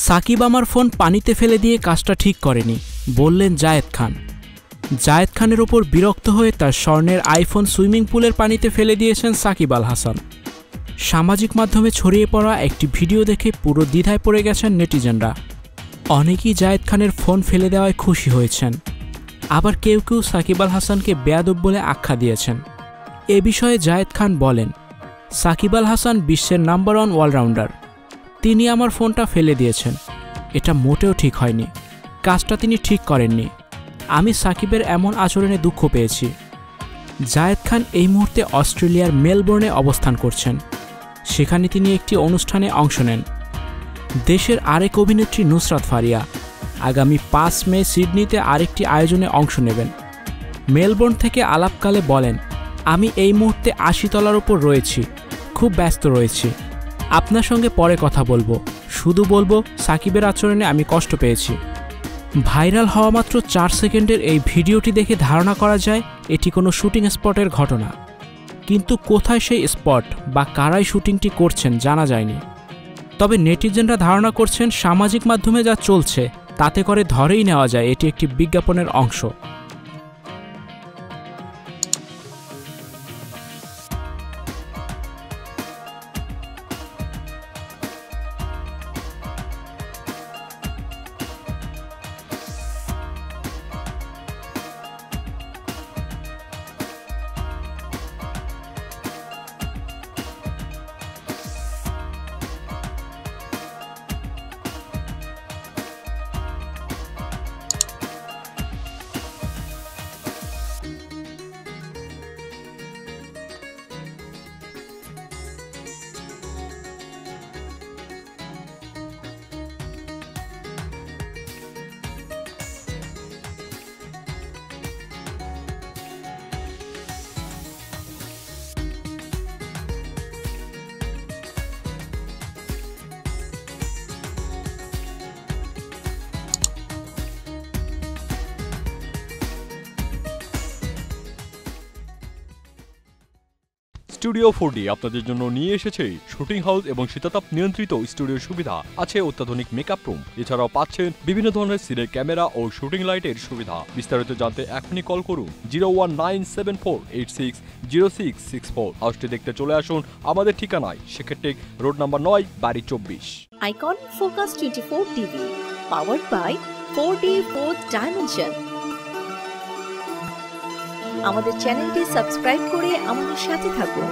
সাকিব আমার ফোন পানিতে ফেলে দিয়ে কাজটা ঠিক করেনি, বললেন জায়েদ খান। জায়েদ খানের ওপর বিরক্ত হয়ে তার স্বর্ণের আইফোন সুইমিং পুলের পানিতে ফেলে দিয়েছেন সাকিব আল হাসান। সামাজিক মাধ্যমে ছড়িয়ে পড়া একটি ভিডিও দেখে পুরো দ্বিধায় পড়ে গেছেন নেটিজেনরা। অনেকেই জায়েদ খানের ফোন ফেলে দেওয়ায় খুশি হয়েছেন, আবার কেউ কেউ সাকিব আল হাসানকে বেয়াদব বলে আখ্যা দিয়েছেন। এ বিষয়ে জায়েদ খান বলেন, সাকিব আল হাসান বিশ্বের নাম্বার 1 অলরাউন্ডার। তিনি আমার ফোনটা ফেলে দিয়েছেন, এটা মোটেও ঠিক হয়নি। কাজটা তিনি ঠিক করেননি। আমি সাকিবের এমন আচরণে দুঃখ পেয়েছি। জায়েদ খান এই মুহূর্তে অস্ট্রেলিয়ার মেলবোর্নে অবস্থান করছেন। সেখানে তিনি একটি অনুষ্ঠানে অংশ নেন। দেশের আরেক অভিনেত্রী নুসরাত ফারিয়া আগামী 5 মে সিডনিতে আরেকটি আয়োজনে অংশ নেবেন। মেলবোর্ন থেকে আলাপকালে বলেন, আমি এই মুহূর্তে 80 তলার ওপর রয়েছি, খুব ব্যস্ত রয়েছি। আপনার সঙ্গে পরে কথা বলবো। শুধু বলবো সাকিবের আচরণে আমি কষ্ট পেয়েছি। ভাইরাল হওয়া মাত্র 4 সেকেন্ডের এই ভিডিওটি দেখে ধারণা করা যায় এটি কোনো শুটিং স্পটের ঘটনা, কিন্তু কোথায় সেই স্পট বা কারাই শুটিংটি করছেন জানা যায়নি। তবে নেটিজেনরা ধারণা করছেন সামাজিক মাধ্যমে যা চলছে তাতে করে ধরেই নেওয়া যায় এটি একটি বিজ্ঞাপনের অংশ। স্টুডিও 4D আপনাদের জন্য নিয়ে এসেছে শুটিং হাউস এবং শীতাতাপ নিয়ন্ত্রিত স্টুডিও সুবিধা, আছে অত্যাধুনিক মেকআপ রুম, এছাড়াও পাচ্ছেন বিভিন্ন ধরনের সিনের ক্যামেরা ও শুটিং লাইটের সুবিধা। বিস্তারিত জানতে এখনই কল করুন 01974860664। হাউসটি দেখতে চলে আসুন আমাদের ঠিকানায়, সেক্ষেত্রে রোড নাম্বার 9, বাড়ি 24। Icon focus 24 TV, powered by 4D Fourth Dimension। আমাদের চ্যানেলটি সাবস্ক্রাইব করে আমাদের সাথে থাকুন।